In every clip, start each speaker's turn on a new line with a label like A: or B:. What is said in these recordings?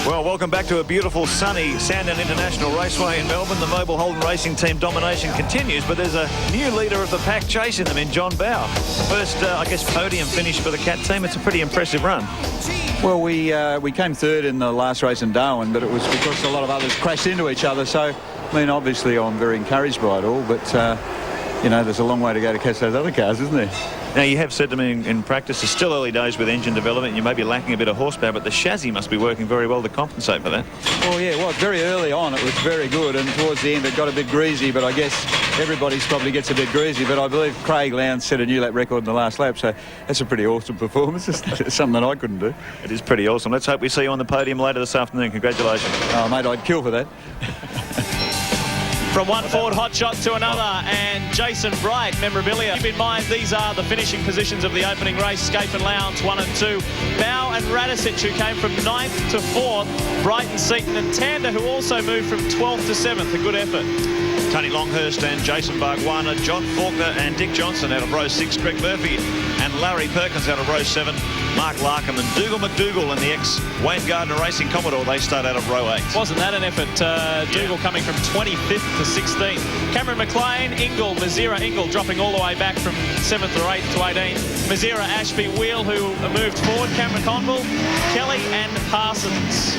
A: Well, welcome back to a beautiful sunny Sandown International Raceway in Melbourne. The mobile Holden racing team domination continues, but there's a new leader of the pack chasing them in John Bowe. First, I guess, podium finish for the Cat team. It's a pretty impressive run.
B: Well, we came third in the last race in Darwin, but it was because a lot of others crashed into each other. So, I mean, obviously I'm very encouraged by it all, but, you know, there's a long way to go to catch those other cars, isn't there?
A: Now, you have said to me in practice, it's still early days with engine development. You may be lacking a bit of horsepower, but the chassis must be working very well to compensate for that.
B: Oh, yeah, well, very early on it was very good, and towards the end it got a bit greasy, but I guess everybody's probably gets a bit greasy. But I believe Craig Lowndes set a new lap record in the last lap, so that's a pretty awesome performance. It's something that I couldn't do.
A: It is pretty awesome. Let's hope we see you on the podium later this afternoon. Congratulations.
B: Oh, mate, I'd kill for that.
C: From one Ford hotshot to another, and Jason Bright memorabilia. Keep in mind, these are the finishing positions of the opening race. Skaife and Lowndes 1 and 2. Bowe and Radicic, who came from 9th to 4th. Brighton, Seaton and Tander, who also moved from 12th to 7th. A good effort.
A: Tony Longhurst and Jason Bargwanna, John Faulkner and Dick Johnson out of row 6, Greg Murphy and Larry Perkins out of row 7, Mark Larkham and Dougal McDougall and the ex-Wayne Gardner Racing Commodore, they start out of row 8. Wasn't
C: that an effort? Dougal coming from 25th to 16th. Cameron McLean, Ingle, Mazira Ingle dropping all the way back from 7th or 8th to 18th. Mazira, Ashby, Wheel, who moved forward, Cameron Conville, Kelly and Parsons.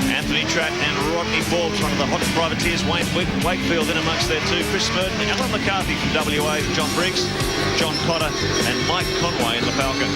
A: Anthony Tratt and Rodney Forbes, one of the hot privateers. Wayne Wakefield in amongst there too. Chris Smurden, Alan McCarthy from WA, John Briggs, John Cotter and Mike Conway in the Falcon.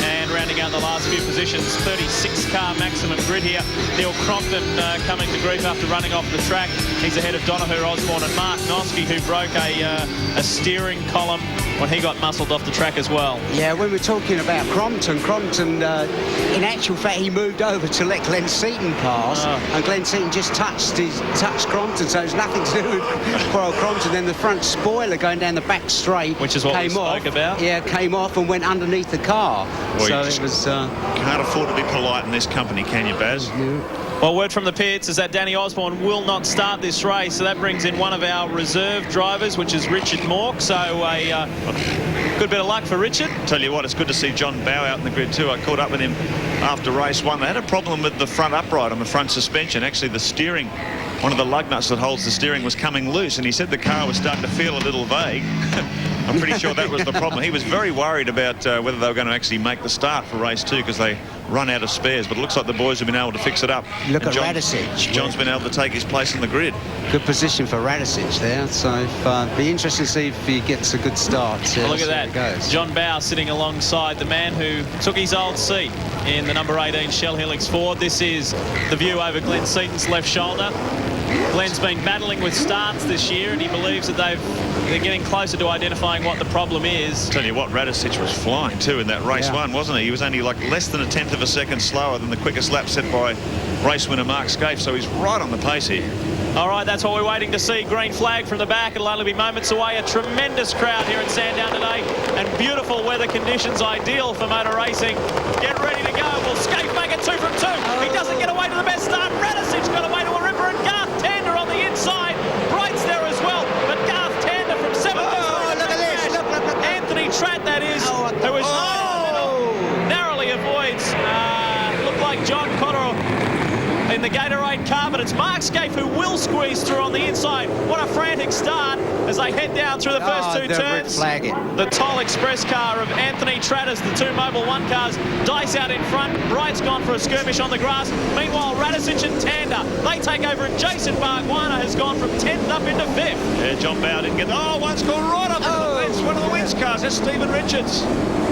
C: And rounding out the last few positions, 36-car maximum grid here. Neil Crompton coming to grief after running off the track. He's ahead of Donohue Osborne and Mark Noski, who broke a steering column when he got muscled off the track as well.
D: Yeah, when we're talking about Crompton, in actual fact, he moved over to let Glenn Seaton pass, and Glenn Seaton just touched Crompton, so it's nothing to do with poor Crompton. Then the front spoiler going down the back straight,
C: which is what we spoke about.
D: Yeah, came off and went underneath the car.
A: Well,
D: so it was.
A: Can't afford to be polite in this company, can you, Baz?
D: Yeah.
C: Well, word from the pits is that Danny Osborne will not start this race, so that brings in one of our reserve drivers, which is Richard Mork. So a good bit of luck for Richard.
A: Tell you what, it's good to see John Bowe out in the grid too. I caught up with him after race 1. They had a problem with the front upright on the front suspension. Actually, the steering, one of the lug nuts that holds the steering was coming loose, and he said the car was starting to feel a little vague. I'm pretty sure that was the problem. He was very worried about whether they were going to actually make the start for race 2 because they run out of spares, but it looks like the boys have been able to fix it up.
D: Look at Radicic.
A: John's been able to take his place in the grid.
D: Good position for Radicic there, so be interesting to see if he gets a good start.
C: Well, look at that. John Bowe sitting alongside the man who took his old seat in the number 18 Shell Helix Ford. This is the view over Glenn Seaton's left shoulder. Glenn's been battling with starts this year, and he believes that they're getting closer to identifying what the problem is.
A: Tell you what, Radicic was flying too in that race 1, wasn't he? He was only like less than 1/10 of a second slower than the quickest lap set by race winner Mark Skaife, so he's right on the pace here.
C: All right, that's what we're waiting to see. Green flag from the back. It'll only be moments away. A tremendous crowd here in Sandown today, and beautiful weather conditions, ideal for motor racing. Get ready to go. Will Skaife make it 2 from 2? He doesn't get away to the best start. Radicic got away to a ripper, and Garth Tander on the inside. Bright's there as well, but Garth Tander from 7th.
D: Look at this. Look.
C: Anthony Tratt, that is, who was right in the middle, narrowly avoids. Looked like John Cotter in the Gatorade car, but it's Mark Skaife who will squeeze through on the inside. What a frantic start as they head down through the first 2 turns. The Toll Express car of Anthony Tratt as the 2 Mobil 1 cars dice out in front. Bright's gone for a skirmish on the grass. Meanwhile, Radicic and Tander, they take over, and Jason Bargwanna has gone from 10th up into 5th.
A: Yeah, John Bowe didn't get... Oh, one's gone right up to the fence. One of the wins cars. That's Stephen Richards.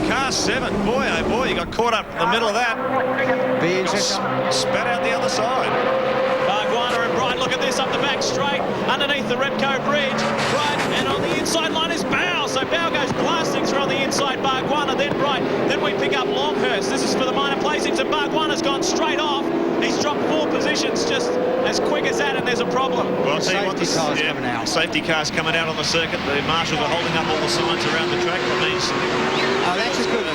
A: Car 7. Boy, oh boy, you got caught up in the middle of that.
D: Be interesting.
A: Spat out the other side.
C: Bargwanna and Bright, look at this up the back straight, underneath the Repco bridge. Bright, and on the inside line is Bowe. So Bowe goes blasting through on the inside. Bargwanna, then Bright. Then we pick up Longhurst. This is for the minor placings, and Bargwanna's gone straight off. He's dropped 4 positions just as quick as that, and there's a problem.
A: Well, I'll tell you what,
D: Safety cars coming out.
A: Safety cars coming out on the circuit. The marshals are holding up all the signs around the track. That means...
D: Oh, that's a good...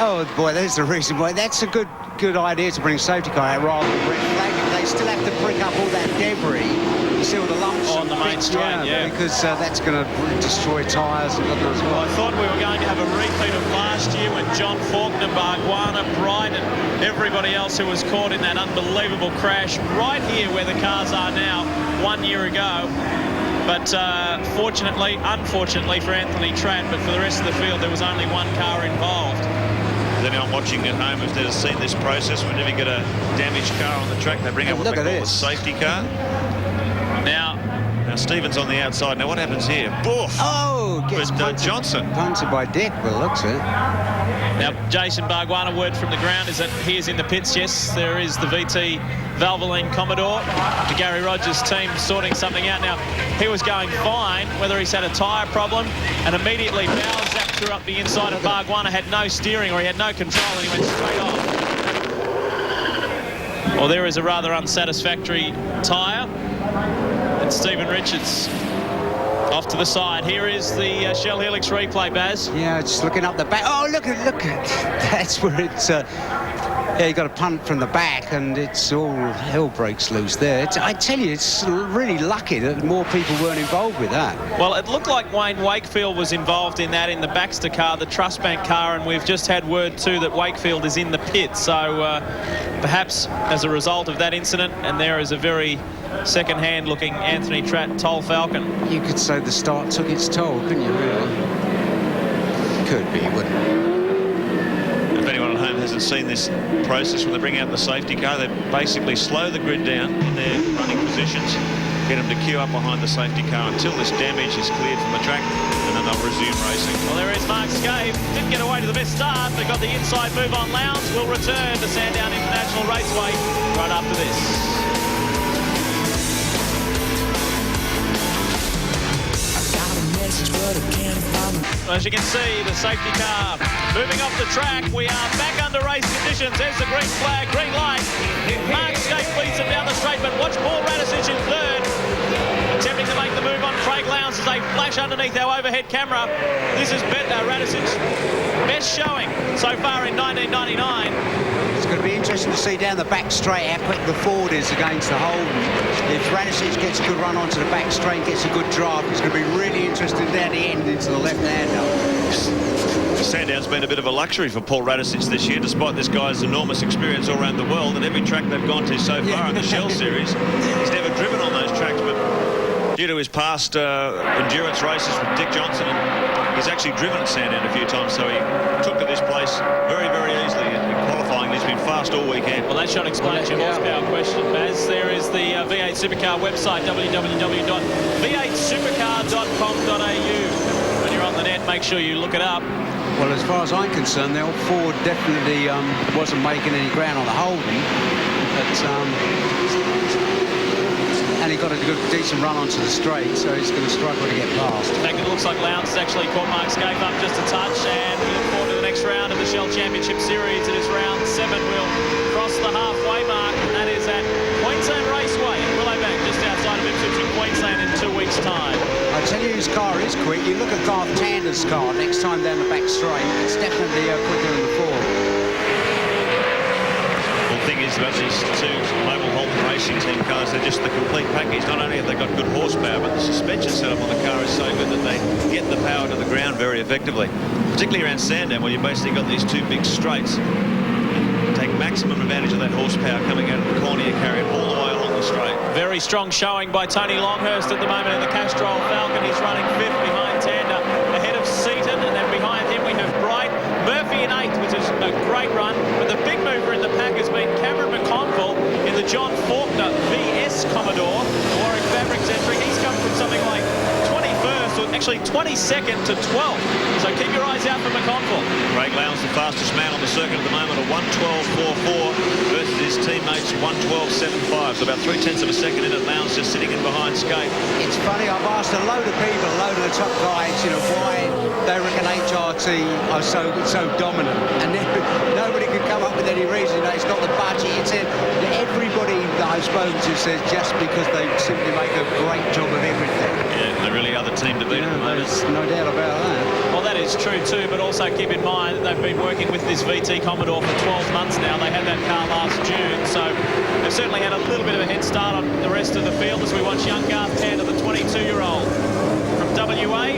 D: oh, boy, that's the reason why. That's a good idea to bring a safety car out rather than red flag. They still have to pick up all that debris You see all the lumps
C: on the main straight, yeah.
D: because that's going to destroy tyres and God knows
C: Well,
D: what.
C: I thought we were going to have a repeat of last year when John Faulkner, Bargwanna, Bright and everybody else who was caught in that unbelievable crash right here where the cars are now 1 year ago. But unfortunately for Anthony Tratt, but for the rest of the field, there was only one car involved.
A: If anyone watching at home has never seen this process, whenever you get a damaged car on the track, they bring out what they call a safety car. Now Stephen's on the outside. Now what happens here? Boof!
D: Oh, gets
A: Johnson.
D: Punted by Deck, well, looks it.
C: Now, Jason Bargwanna, word from the ground is that he is in the pits. Yes, there is the VT Valvoline Commodore. The Gary Rogers team sorting something out. Now, he was going fine, whether he's had a tyre problem, and immediately Bowles zapped through up the inside of Bargwanna, had no steering or he had no control, and he went straight off. Well, there is a rather unsatisfactory tyre. And Stephen Richards off to the side. Here is the Shell Helix replay, Baz.
D: Yeah, just looking up the back. Oh, look at that's where it's yeah, you got a punt from the back and it's all hell breaks loose there. I tell you, it's really lucky that more people weren't involved with that.
C: Well, it looked like Wayne Wakefield was involved in that in the Baxter car, the Trust Bank car, and we've just had word too that Wakefield is in the pit. So perhaps as a result of that incident, and there is a very second-hand looking Anthony Tratt Toll Falcon.
D: You could say the start took its toll, couldn't you, really? Could be, wouldn't it?
A: If anyone at home hasn't seen this process, when they bring out the safety car, they basically slow the grid down in their running positions, get them to queue up behind the safety car until this damage is cleared from the track, and then they'll resume racing.
C: Well, there is Mark Skaife. Didn't get away to the best start, but got the inside move on Lowndes. Will return to Sandown International Raceway right after this. As you can see, the safety car moving off the track. We are back under race conditions. There's the green flag, green light. Mark Skaife leads him down the straight, but watch Paul Radisich in third. Attempting to make the move on Craig Lowndes as they flash underneath our overhead camera. This is Radisich's best showing so far in 1999.
D: It's going to be interesting to see down the back straight how quick the Ford is against the Holden. If Radisich gets a good run onto the back straight and gets a good draft, it's going to be really interesting down the end into the left-hander.
A: Sandown's been a bit of a luxury for Paul Radisich this year, despite this guy's enormous experience all around the world, and every track they've gone to so far in the Shell Series, he's never driven on those tracks, but due to his past endurance races with Dick Johnson, he's actually driven at Sandown a few times, so he took to this place very, very easily in qualifying. He's been fast all weekend.
C: Well, that should explain your horsepower question, Baz. There is the V8 Supercar website, www.v8supercar.com.au. When you're on the net, make sure you look it up.
D: Well, as far as I'm concerned, the old Ford definitely wasn't making any ground on the Holden, but and he got a good, decent run onto the straight, so he's going to struggle to get past.
C: In fact, it looks like Lowndes actually caught Mark Skaife up just a touch, and we look forward to the next round of the Shell Championship Series. It is round 7. We'll cross the halfway mark, and that is at Queensland Raceway in Willowbank, just outside of Ipswich in Queensland in 2 weeks' time.
D: I tell you, his car is quick. You look at Garth Tander's car next time down the back straight. It's definitely quicker than the Ford.
A: The thing is about these two Mobile Holden Racing Team cars, they're just the complete package. Not only have they got good horsepower, but the suspension setup on the car is so good that they get the power to the ground very effectively. Particularly around Sandown, where you've basically got these two big straights. Take maximum advantage of that horsepower coming out of the corner. You carry it all the way along the straight.
C: Very strong showing by Tony Longhurst at the moment in the Castrol Falcon. He's running 5th behind Tander, ahead of Seaton, and then behind him we have Bright. Murphy in 8th, which is a great run, but the big mover in the pack has been Cameron McConville in the John Faulkner VS Commodore, the Warwick Fabrics entry. He's come from something like 21st, or actually 22nd to 12th, so keep your eyes out for McConville.
A: Craig Lowndes, the fastest man on the circuit at the moment, a 1:12.44 versus his teammates 1:12.75, so about 0.3 of a second in it. Lowndes just sitting in behind Skaife.
D: It's funny, I've asked a load of people, a load of the top guys, you know, why they reckon HRT are so dominant, and nobody could come up with any reason. You know, it's got the budget. It's everybody that I've spoken to says just because they simply make a great job of everything.
A: Yeah, they really are the team to beat at the moment.
D: There's no doubt about that.
C: Well, that is true too, but also keep in mind that they've been working with this VT Commodore for 12 months now. They had that car last June, so They've certainly had a little bit of a head start on the rest of the field as we watch young Garth Tander, the 22-year-old from WA,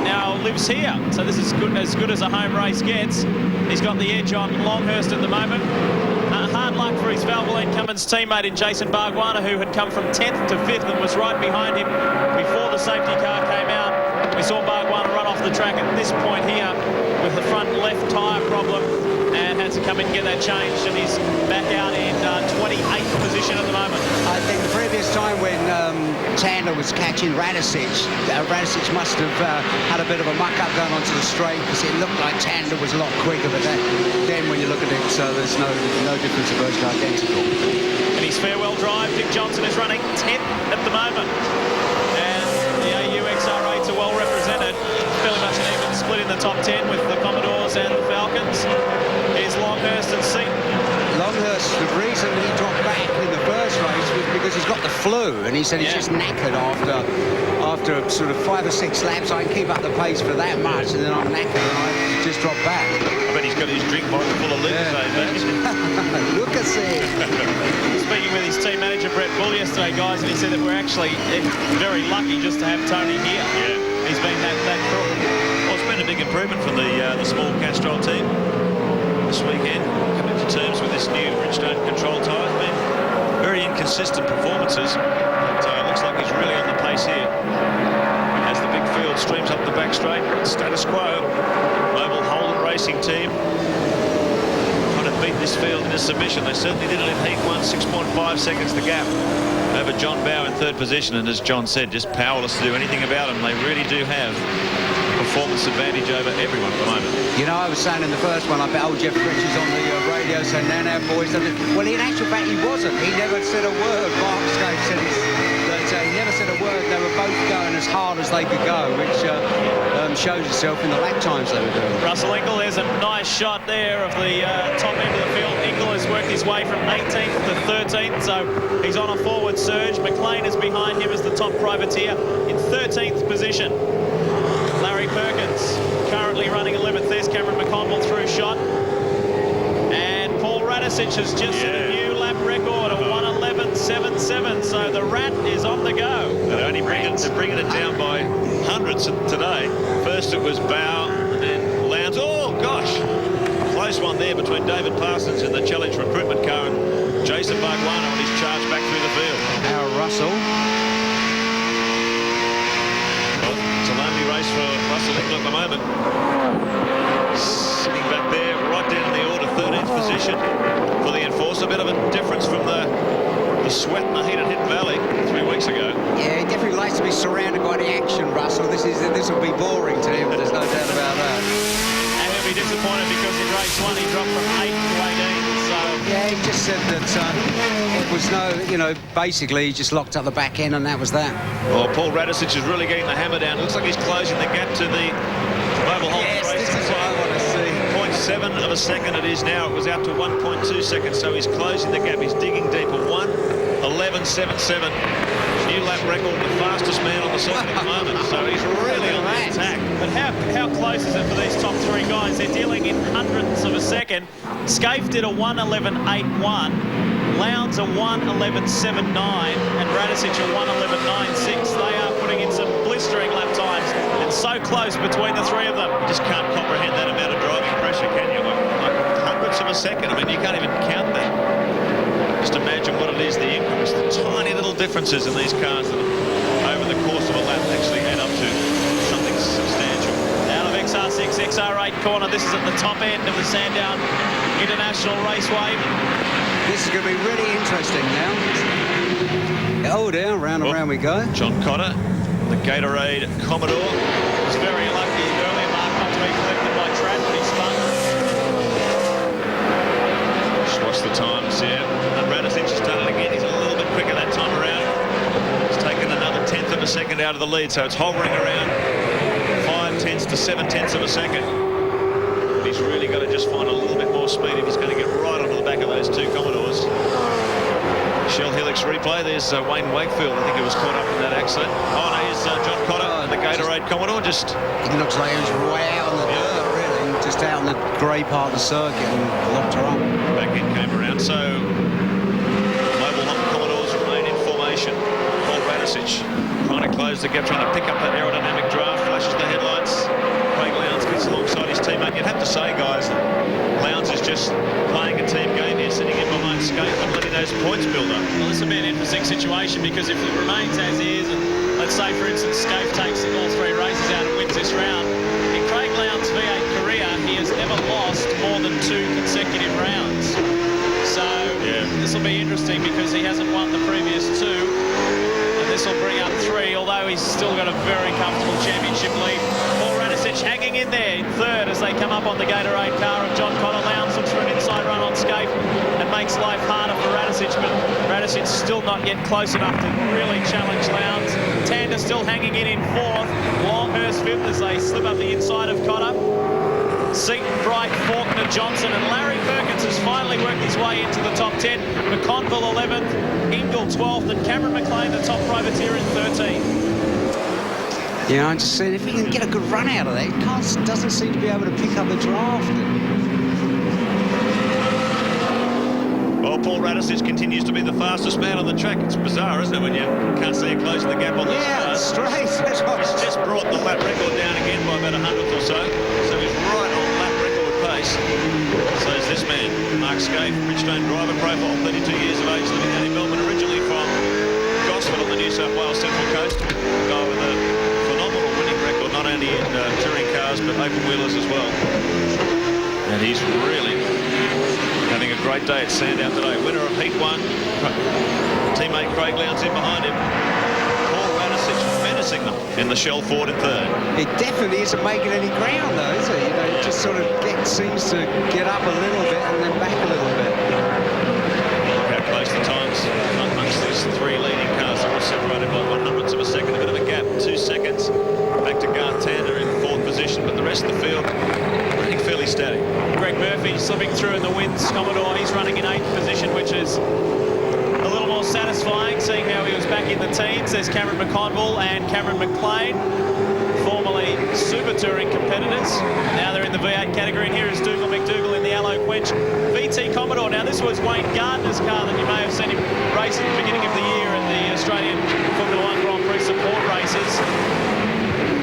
C: now lives here. So this is good as a home race gets. He's got the edge on Longhurst at the moment. Hard luck for his Valvoline Cummins teammate in Jason Bargwanna, who had come from 10th to 5th and was right behind him before the safety car came out. We saw Bargwanna run off the track at this point here with the front left tyre problem and had to come in and get that changed, and he's back out in 28th position at the moment.
D: I think the previous time when Tander was catching Radicic, Radicic must have had a bit of a muck-up going onto the straight because it looked like Tander was a lot quicker, but then when you look at it, there's no difference, are virtually identical.
C: And his farewell drive, Dick Johnson is running 10th at the moment. And the AU XR8s are well represented. Fairly much an even split in the top 10 with the Commodores and the Falcons. Here's Longhurst and Seaton.
D: Longhurst, the reason he dropped back in the first race was because he's got the flu, and he said he's just knackered after sort of 5 or 6 laps. I can keep up the pace for that much, and then I'm knackered and I just drop back.
A: I bet he's got his drink bottle full of liquor,
D: Look at it.
C: Speaking with his team manager Brett Bull yesterday, guys, and he said that we're actually very lucky just to have Tony here.
A: Yeah.
C: He's been that crook.
A: Well, it's been a big improvement from the small Castrol team this weekend. Coming to terms with this new Bridgestone control tyre. Been very inconsistent performances. But it looks like he's really on the pace here. As the big field streams up the back straight, status quo. Mobile Holden Racing team trying to beat this field in a submission. They certainly did it in Heat 1, 6.5 seconds the gap over John Bow in 3rd position, and as John said, just powerless to do anything about them. They really do have performance advantage over everyone at the moment.
D: You know, I was saying in the first one, I bet old Jeff Richards on the radio saying, now, boys. Well, in actual fact, he wasn't. He never said a word. Mark Skaife said that he never said a word. They were both going as hard as they could go, which shows itself in the lap times they were doing.
C: Russell Ingall, there's a nice shot there of the top end of the field. Ingall has worked his way from 18th to 13th, so he's on a forward surge. McLean is behind him as the top privateer in 13th position. Larry Perkins currently running 11th. There's Cameron McConville through shot. And Paul Radicic has just set a new lap record of 1:11.77. So the Rat is on the go.
A: They're only bringing it down by hundreds today. First it was Bow, and then Lowndes. Oh, gosh. Close one there between David Parsons in the Challenge recruitment car and Jason Bargwanna on his charge back through the field.
D: Our Russell.
A: It's a lonely race for Russell Ingall at the moment. Sitting back there, right down in the order, 13th position for the Enforcer. A bit of a difference from the sweat and the heat at Hidden Valley 3 weeks ago.
D: Yeah, he definitely likes to be surrounded by the action, Russell. This will be boring to him, there's no doubt about that.
C: And he'll be disappointed because in race 1 he dropped from 8 to 18. So
D: yeah, he just said that it was basically he just locked up the back end and that was that.
A: Well, Paul Radicic is really getting the hammer down. It looks like he's closing the gap to the Mobile Holden Racing.
D: This is what I want to see.
A: 0.7 of a second it is now. It was out to 1.2 seconds, so he's closing the gap. He's digging deeper. 1:11.77. New lap record, the fastest man on the circuit at the moment. So he's really on the attack.
C: But how close is it for these top 3 guys? They're dealing in hundredths of a second. Skaife did a 1:11.81. Lowndes a 1:11.79 and Radicic a 1:11.96. They are putting in some blistering lap times and so close between the 3 of them.
A: You just can't comprehend that amount of driving pressure, can you? Like hundredths of a second. I mean, you can't even count that. Just imagine what it is, the increments, the tiny little differences in these cars that over the course of a lap actually add up to something substantial.
C: Out of XR6, XR8 corner. This is at the top end of the Sandown International Raceway.
D: This is going to be really interesting now. Oh, down, round and round we go.
A: John Cotter, the Gatorade Commodore.
C: Was very lucky earlier mark not to be collected by Trad when he spun.
A: Just watch the times, yeah. And Radicic has done it again. He's a little bit quicker that time around. He's taken another 1/10 of a second out of the lead, so it's hovering around 5/10 to 7/10 of a second. He's really got to just find a little bit more speed if he's going to get right onto the back of those 2 Commodores. Shell Helix replay. There's Wayne Wakefield. I think he was caught up in that accident. Oh, no, here's John Cotter and the Gatorade Commodore. Just
D: it looks like he was way out on the dirt, really, just out on the grey part of the circuit and locked her up.
A: Back end came around. So Mobile as the gap, trying to pick up that aerodynamic draft, flashes the headlights. Craig Lowndes gets alongside his teammate. You'd have to say, guys, that Lowndes is just playing a team game here, sitting in behind Skaife and letting those points build up.
C: Well, this will be an interesting situation, because if it remains as is, and let's say, for instance, Skaife takes all 3 races out and wins this round, in Craig Lowndes' V8 career, he has never lost more than 2 consecutive rounds. So this will be interesting, because he hasn't won the previous 2, and this will bring up 3, although he's still got a very comfortable championship lead. Paul Radicic hanging in there in 3rd as they come up on the Gatorade car of John Connor. Lowndes looks for an inside run on Skaife and makes life harder for Radicic, but Radicic's still not yet close enough to really challenge Lowndes. Tander still hanging in 4th. Longhurst 5th as they slip up the inside of Cotter. Seaton, Bright, Faulkner, Johnson, and Larry Perkins has finally worked his way into the top 10. McConville 11th, Ingle 12th, and Cameron McLean, the top privateer, in 13th.
D: Yeah, I'm just saying, if he can get a good run out of that, he doesn't seem to be able to pick up a draft.
A: Well, Paul Radicic continues to be the fastest man on the track. It's bizarre, isn't it, when you can't see him closing the gap on this car?
D: Yeah, straight. That's what
A: He's just brought the lap record down again by about 100th or so. So he's right on lap record pace. So is this man, Mark Skaife, Bridgestone driver profile, 32 years of age, living out in Melbourne, originally from Gosford on the New South Wales Central Coast. A guy with a phenomenal winning record, not only in touring cars, but open wheelers as well. And he's really having a great day at Sandown today. Winner of Heat 1. Teammate Craig Lowndes in behind him. Paul Radicic menacing them in the Shell Ford in 3rd.
D: It definitely isn't making any ground, though, is it? You know, it just sort of seems to get up a little bit and then back a little bit.
A: Look how close the times amongst these 3 leading cars. They're all separated by 100ths of a second. A bit of a gap, 2 seconds. Back to Garth Tander in 4th position, but the rest of the field running fairly static.
C: Greg Murphy slipping through in the wins. Commodore, he's running in 8th position, which is a little more satisfying, seeing how he was back in the teens. There's Cameron McConville and Cameron McLean, formerly Super Touring competitors. Now they're in the V8 category, and here is Dougal McDougall in the Allo Quench VT Commodore. Now, this was Wayne Gardner's car that you may have seen him race at the beginning of the year in the Australian Formula 1 Grand Prix support races,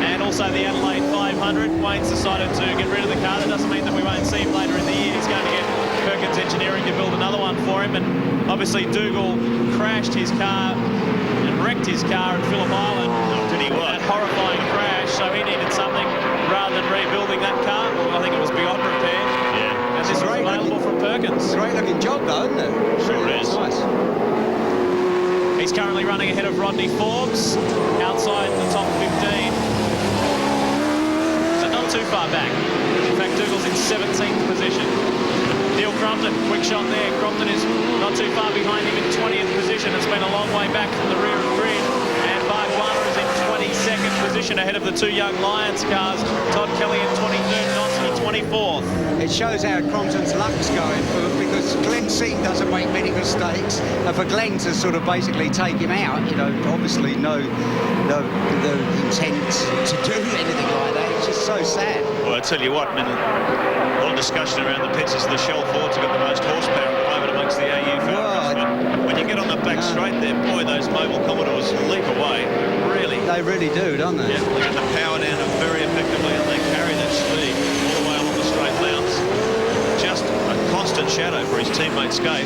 C: and also the Adelaide 500. Wayne's decided to get rid of the car. That doesn't mean that we won't see him later in the year. He's going to get Perkins Engineering to build another one for him. And obviously Dougal crashed his car and wrecked his car at Phillip Island.
A: Did he what?
C: That horrifying crash, so he needed something rather than rebuilding that car. I think it was beyond repair.
A: Yeah.
C: And this was available from Perkins.
D: Great looking job, though, isn't it?
A: Sure is.
D: Nice.
C: He's currently running ahead of Rodney Forbes outside the top 15. So not too far back. In fact, Dougal's in 17th position. Neil Crompton, quick shot there. Crompton is not too far behind him in 20th position. It's been a long way back from the rear of grid. And Mark Warner is in 22nd position ahead of the 2 young Lions cars. Todd Kelly in 23rd, Noski 24th.
D: It shows how Crompton's luck's going, because Glenn Seaton doesn't make many mistakes, and for Glenn to sort of basically take him out, you know, obviously no intent to do anything like that. It's just so sad.
A: Well, I tell you what, I mean, a lot of discussion around the pits as the Shell Fords have got the most horsepower at the moment amongst the AU founders. But when you get on the back straight there, boy, those mobile Commodores leap away. Really.
D: They really do, don't they?
A: Yeah, they get the power down very effectively, and they carry that speed all the way along the straight. Lowndes, just a constant shadow for his teammate Skaife.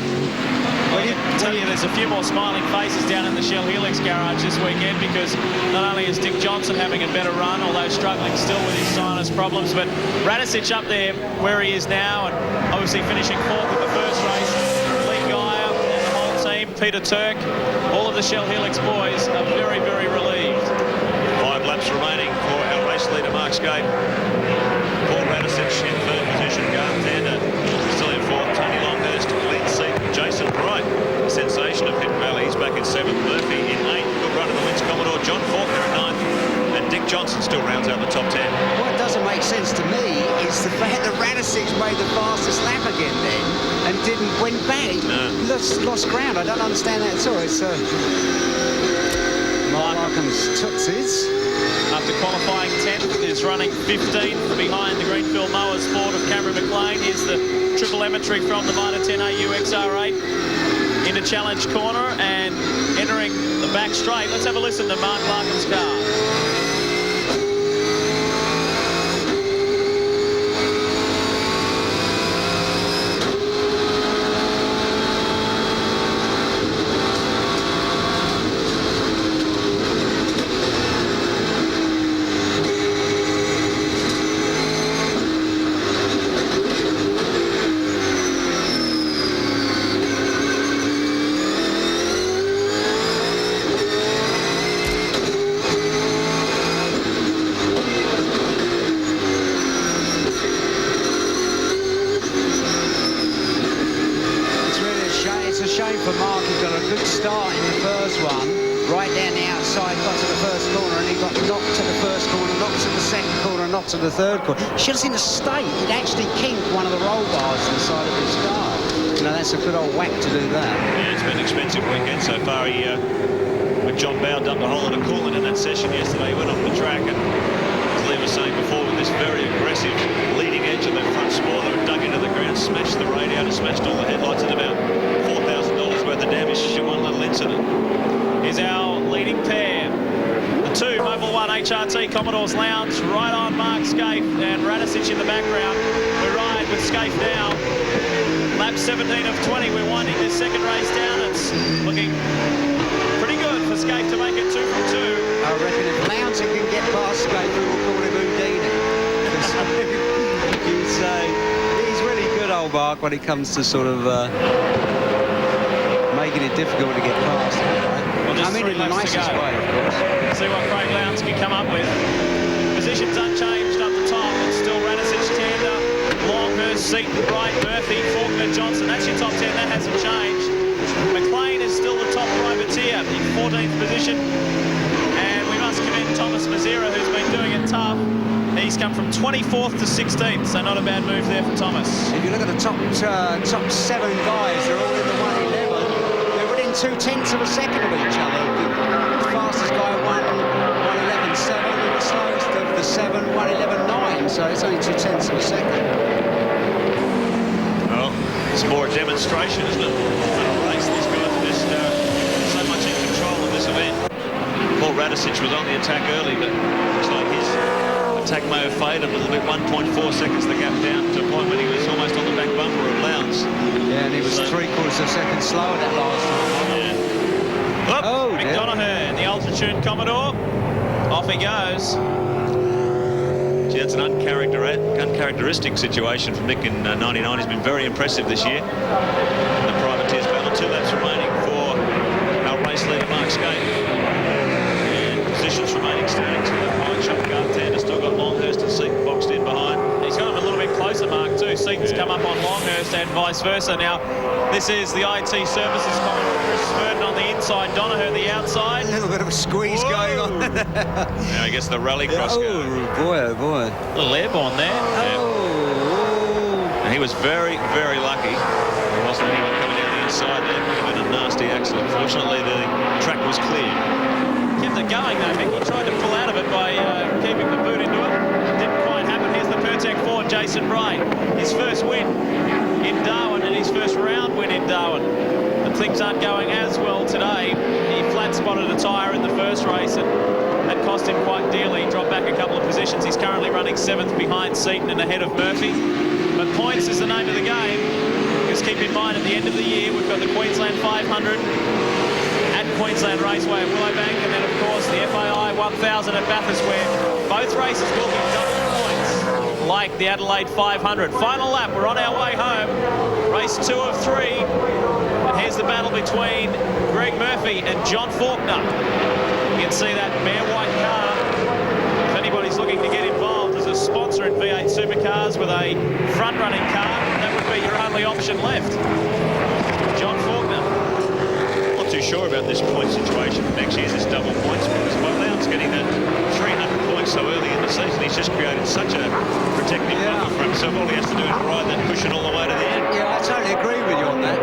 C: Well, I tell you, there's a few more smiling faces down in the Shell Helix garage this weekend, because not only is Dick Johnson having a better run, although struggling still with his sinus problems, but Radicic up there where he is now, and obviously finishing 4th in the first race. Lee Geyer and the whole team, Peter Turk, all of the Shell Helix boys are very, very relieved.
A: 5 laps remaining for our race leader Mark Skaife. Paul Radicic in 3rd position. Garth Tander still in 4th. Tony Longhurst, Glenn Seaton, Jason Bright, sensation of Hidden Valley. He's back in 7th. Murphy in 8th. Good run in the wins Commodore. John Faulkner in 9th. And Dick Johnson still rounds out the top 10.
D: What doesn't make sense to me is the fact that Radicic made the fastest lap again then and went back.
A: No.
D: Lost ground. I don't understand that at all. It's Markham's tootsies.
C: After qualifying 10th, is running 15th behind the Greenfield Mowers Ford of Cameron McLean. Here's the triple entry from the Mitre 10 AU XR8 into the challenge corner and entering the back straight. Let's have a listen to Mark Larkin's car.
D: To the third corner. Should have seen the state. It actually kinked one of the roll bars to the side of his car. You know, that's a good old whack to do that.
A: Yeah, it's been an expensive weekend so far. He, with John Bowe, dumped a hole in a coolant in that session yesterday. He went off the track, and as Lee was saying before, with this very aggressive leading edge of that front spoiler, it dug into the ground, smashed the radiator, smashed all the headlights, and about $4,000 worth of damage to one little incident.
C: Here's our leading pair. The two Mobil 1 HRT Commodores Lounge, right on Mark Skaife and Radicic in the background. We ride with Skaife now. Lap 17 of 20. We're winding this second race down. It's looking pretty good for Skaife to make it 2 from 2.
D: I reckon if Lounge can get past Skaife, we will call him Houdini. He's really good, old Mark, when it comes to sort of making it difficult to get past him, right?
C: Well, I mean, in the nicest way, of course. See what Craig Lowndes can come up with. Positions unchanged up the top. It's still Radicic, Tander, Longhurst, Seaton, Bright, Murphy, Faulkner, Johnson. That's your top 10. That hasn't changed. McLean is still the top privateer in 14th position. And we must commend Thomas Mazera, who's been doing it tough. He's come from 24th to 16th, so not a bad move there for Thomas.
D: If you look at the top 7 guys, they're all in the 111. They're within 0.2 of a second of each other. The fastest guy 111.7, and the slowest of the 7 111.9. So it's only 0.2 of a second.
A: Well, it's more a demonstration, isn't it? For a race, these guys are just so much in control of this event. Paul Radicic was on the attack early, but looks like his attack may have faded a little bit. 1.4 seconds the gap down to a point when he was almost on the back bumper of Lowndes.
D: Yeah, and he was 3/4 of a second slower that last time.
C: Yeah. Oh, McDonough, the ultra-tuned Commodore. Off he goes.
A: Gee, that's an uncharacteristic situation from Mick in 99. He's been very impressive this year. The privateers battle, 2 laps remaining for our race leader, Mark Skaife. And positions remaining standing to the pine shop car. Tander still got Longhurst and Seaton boxed in behind.
C: He's got him a little bit closer, Mark, too. Seaton's come up on Longhurst and vice versa. Now, this is the IT Services Commodore, Chris Smurden on the inside, Donohue the outside.
D: A little bit of a squeeze going on.
A: Now I guess the rallycross
D: oh, boy, oh, boy.
C: A little airborne there.
A: And he was very, very lucky. There wasn't anyone coming down the inside there. It would have been a nasty accident. Fortunately, the track was clear.
C: Kept it going, though, Mick. He tried to pull out of it by keeping the boot into it. Didn't quite happen. Here's the Pertec Ford, Jason Bright. His first win in Darwin and his first round win in Darwin. But things aren't going as well today. He flat spotted a tyre in the first race and that cost him quite dearly. He dropped back a couple of positions. He's currently running 7th behind Seaton and ahead of Murphy. But points is the name of the game. Because keep in mind, at the end of the year, we've got the Queensland 500 at Queensland Raceway at Willowbank, and then, of course, the FAI 1000 at Bathurst, where both races will be double points, like the Adelaide 500. Final lap, we're on our way home. Race 2 of 3. And here's the battle between Greg Murphy and John Faulkner. You can see that bare white car. If anybody's looking to get involved as a sponsor in V8 Supercars with a front-running car, that would be your only option left. John Faulkner.
A: Not too sure about this point situation for next year's double points, because Lowndes getting that 300 points so early in the season, he's just created such a protective buffer for himself. All he has to do is ride that cushion all the way to the end.
D: Yeah, I totally agree with you on that.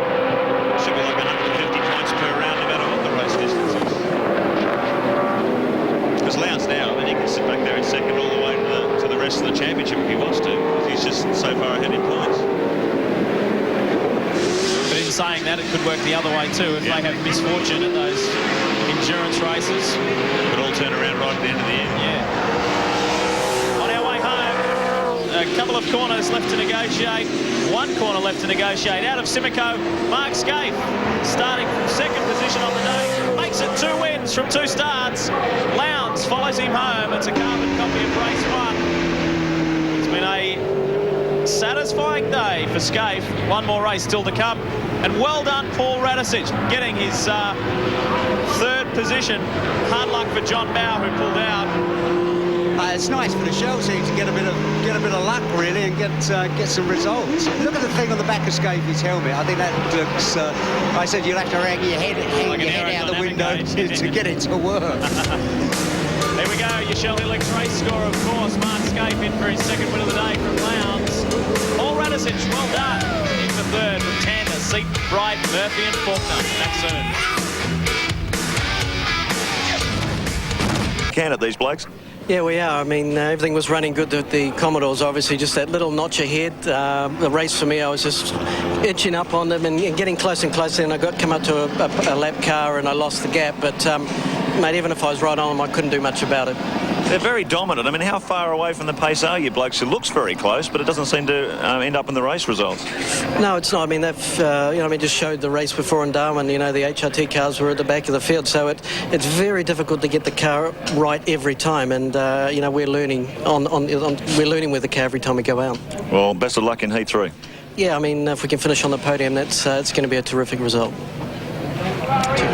A: Should be like 150 points per round, no matter what the race distance is. Because Lowndes now, I mean, he can sit back there in second all the way to the rest of the championship if he wants to. He's just so far ahead in points.
C: But in saying that, could work the other way too if they have misfortune at those endurance races.
A: Could all turn around right at the end of the year.
C: Yeah. On our way home, a couple of corners left to negotiate. One corner left to negotiate. Out of Simcoe, Mark Skaife, starting from second position on the day. Makes it 2 wins from 2 starts. Lowndes follows him home. It's a carbon copy of race 1. It's been a satisfying day for Skaife. One more race still to come. And well done, Paul Radicic, getting his 3rd position. Hard luck for John Bowe, who pulled out.
D: It's nice for the Shell team to get a bit of luck really and get some results. Look at the thing on the back of Skaife's helmet. I think that looks. I said you'll have to hang your head out the window to get it to work.
C: There we go. Your Shirley Lex race score, of course. Mark Skaife in for his 2nd win of the day from Lowndes. Paul Radicic, well done. In for 3rd from Tander, Seaton, Bright, Murphy, and Faulkner. Back soon.
A: Can it, these blokes?
E: Yeah, we are. I mean, everything was running good. The Commodores, obviously, just that little notch ahead. The race for me, I was just itching up on them and getting closer and closer. And I come up to a lap car and I lost the gap. But, mate, even if I was right on them, I couldn't do much about it.
A: They're very dominant. I mean, how far away from the pace are you blokes? It looks very close, but it doesn't seem to end up in the race results.
E: No, it's not. I mean, they've, just showed the race before in Darwin. The HRT cars were at the back of the field, so it's very difficult to get the car right every time. And we're learning we're learning with the car every time we go out.
A: Well, best of luck in Heat 3.
E: Yeah, I mean, if we can finish on the podium, it's going to be a terrific result.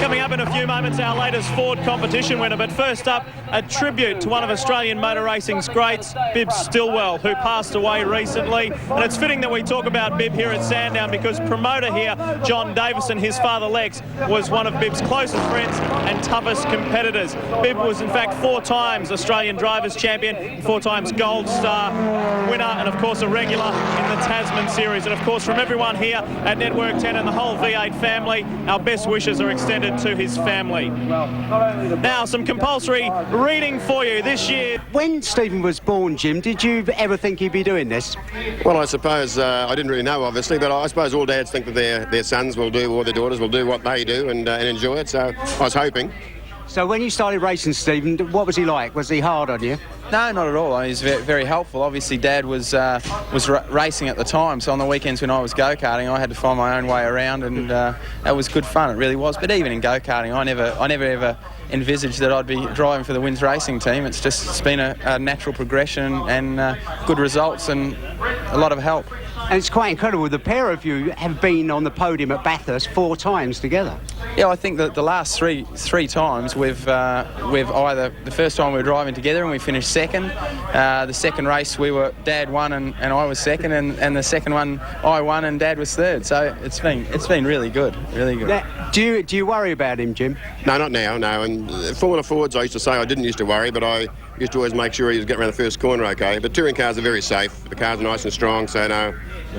C: Coming up in a few moments, our latest Ford competition winner. But first up, a tribute to one of Australian motor racing's greats, Bib Stillwell, who passed away recently. And it's fitting that we talk about Bib here at Sandown because promoter here, John Davison, his father Lex, was one of Bib's closest friends and toughest competitors. Bib was in fact 4 times Australian Drivers' Champion, 4 times Gold Star winner, and of course a regular in the Tasman Series. And of course from everyone here at Network 10 and the whole V8 family, our best wishes are extended to his family. Now, some compulsory reading for you this year.
D: When Stephen was born, Jim, did you ever think he'd be doing this?
F: Well, I suppose I didn't really know, obviously, but I suppose all dads think that their sons will do, or their daughters will do what they do and enjoy it, so I was hoping.
D: So when you started racing, Stephen, what was he like? Was he hard on you?
G: No, not at all. He was very, very helpful. Obviously, Dad was racing at the time, so on the weekends when I was go-karting, I had to find my own way around, and that was good fun. It really was. But even in go-karting, I never ever envisaged that I'd be driving for the Wins Racing team. It's been a natural progression and good results and a lot of help.
D: And it's quite incredible. The pair of you have been on the podium at Bathurst 4 times together.
G: Yeah, I think that the last three times we've either the first time we were driving together and we finished second. The second race Dad won and I was second, and the second one I won and Dad was third. So it's been really good, really good.
D: Now, do you worry about him, Jim?
F: No, not now, no. And Formula Fords, I used to say I didn't used to worry, but I used to always make sure he was getting around the first corner okay. But touring cars are very safe. The cars are nice and strong, so no,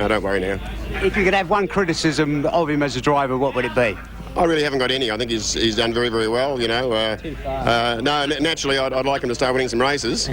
F: don't worry now.
D: If you could have one criticism of him as a driver, what would it be?
F: I really haven't got any. I think he's done very, very well, No, naturally, I'd like him to start winning some races.
D: So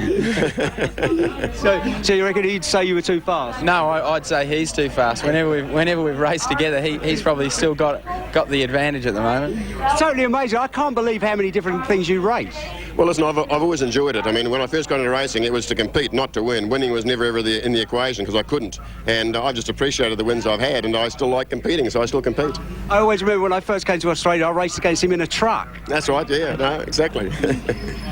D: you reckon he'd say you were too fast?
G: No, I'd say he's too fast. Whenever we've raced together, he's probably still got the advantage at the moment.
D: It's totally amazing. I can't believe how many different things you race.
F: Well, listen, I've always enjoyed it. I mean, when I first got into racing, it was to compete, not to win. Winning was never ever in the equation because I couldn't. And I've just appreciated the wins I've had, and I still like competing, so I still compete.
D: I always remember when I first came to Australia, I raced against him in a truck.
F: That's right, yeah, no, exactly.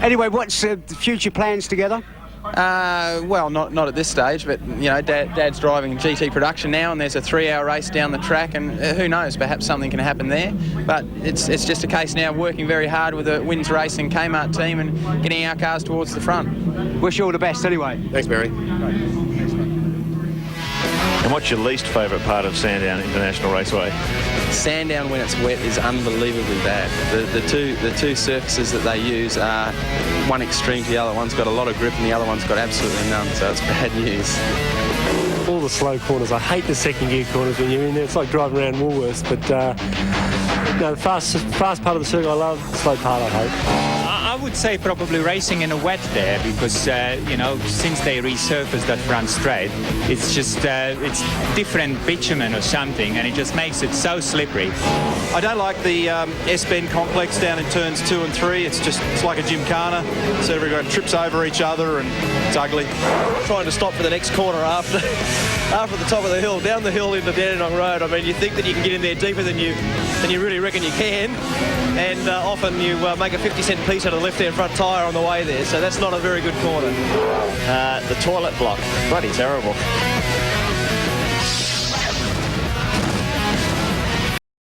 D: Anyway, what's the future plans together?
G: Well, not at this stage, but Dad's driving GT production now, and there's a 3-hour race down the track, and who knows, perhaps something can happen there. But it's just a case now of working very hard with the Wins Racing Kmart team and getting our cars towards the front.
D: Wish you all the best anyway.
F: Thanks, Barry.
A: And what's your least favourite part of Sandown International Raceway?
G: Sandown when it's wet is unbelievably bad. The two surfaces that they use are one extreme to the other. One's got a lot of grip and the other one's got absolutely none, so it's bad news.
H: All the slow corners. I hate the second gear corners when you're in there. It's like driving around Woolworths, but the fast part of the circuit I love, the slow part I hate.
I: I would say probably racing in a wet there because, you know, since they resurfaced that front straight, it's just, it's different bitumen or something, and it just makes it so slippery.
J: I don't like the S-bend complex down in turns 2 and 3. It's like a gymkhana. So everyone trips over each other and it's ugly.
C: Trying to stop for the next corner after the top of the hill, down the hill into Dandenong Road. I mean, you think that you can get in there deeper than you really reckon you can, and often you make a 50-cent piece out of the left-hand front tyre on the way there, so that's not a very good corner.
K: The toilet block, bloody terrible.